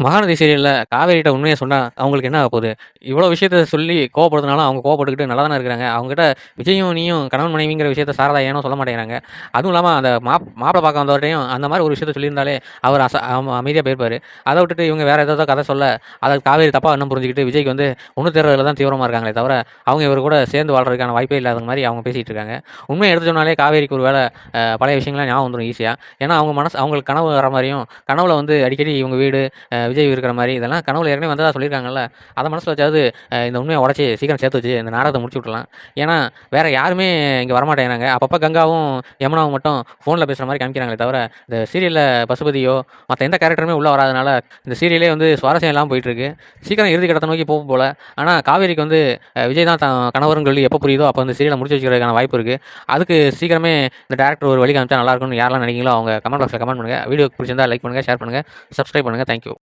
மகாநதி சீரியல்ல காவேரிட்ட உண்மைய சொன்னா அவங்களுக்கு என்ன ஆகப்போகுது? இவ்வளோ விஷயத்த சொல்லி கோவப்படுறதுனால அவங்க கோவப்பட்டுக்கிட்டு நல்லா தானே இருக்கிறாங்க. அவங்ககிட்ட விஜயும் நீயும் கணவன் மனைவிங்கிற விஷயத்த சாரதா ஏனோ சொல்ல மாட்டேங்கிறாங்க. அதுவும் இல்லாம அந்த மாப்பிள பார்க்க வந்தவர்ட்டயும் அந்த மாரி ஒரு விஷயத்த சொல்லியிருந்தாலே அவர் அமைதியா போயிருப்பாரு. அத விட்டுட்டு இவங்க வேற ஏதேதோ கதை சொல்ல, அத காவேரி தப்பா எண்ணம் புரிஞ்சுக்கிட்டு விஜய்க்கு வந்து ஒண்ணு சேர்றதுல தான் தீவிரமா இருக்காங்களே தவிர, அவங்க இவர் கூட சேர்ந்து வாழ்றதுக்கான வாய்ப்பே இல்லாத மாரி அவங்க பேசிட்டு இருக்காங்க. உண்மைய எடுத்து சொன்னாலே காவேரிக்கு ஒரு வேள பழைய விஷயங்கள்லாம் ஞாபகம் வந்துரும் ஈஸியா. ஏன்னா அவங்க அவங்களுக்கு கனவு வர மாரியும், கனவுல வந்து அடிக்கடி இவங்க வீடு விஜய் இருக்கிற மாதிரி இதெல்லாம் கனவுல ஏற்கனவே வந்ததா சொல்லியிருக்காங்கல்ல. அதை மனசில் வச்சாவது இந்த உண்மையை உடச்சி சீக்கிரம் சேர்த்து வச்சு இந்த நாடகத்தை முடிச்சு விட்றலாம். ஏன்னா வேற யாருமே இங்கே வரமாட்டேங்கிறாங்க. அப்பப்போ கங்காவும் யமுனாவும் மட்டும் ஃபோனில் பேசுகிற மாதிரி காமிக்கிறாங்களே தவிர இந்த சீரியலில் பசுபதியோ மற்ற எந்த கேரக்டருமே உள்ளே வராதனால இந்த சீரியலே வந்து சுவாரஸ்யம் இல்லாமல் போயிட்டு இருக்கு. சீக்கிரம் இறுதி கடத்தை நோக்கி போக போல. ஆனால் காவேரிக்கு வந்து விஜய் தான் கணவர்னு சொல்லி எப்போ புரியுதோ அப்போ இந்த சீரியலை முடிச்சு வச்சுக்கிறதுக்கான வாய்ப்பு இருக்குது. அதுக்கு சீக்கிரமே இந்த டேரக்டர் ஒரு வழி காமிச்சா நல்லா இருக்கும்னு யாரெல்லாம் நினைக்கிறீங்களோ அவங்க கமெண்ட் பாக்ஸில் கமெண்ட் பண்ணுங்கள். வீடியோ பிடிச்சிருந்தா லைக் பண்ணுங்கள், ஷேர் பண்ணுங்கள், சப்ஸ்கிரைப் பண்ணுங்கள். தேங்க்யூ.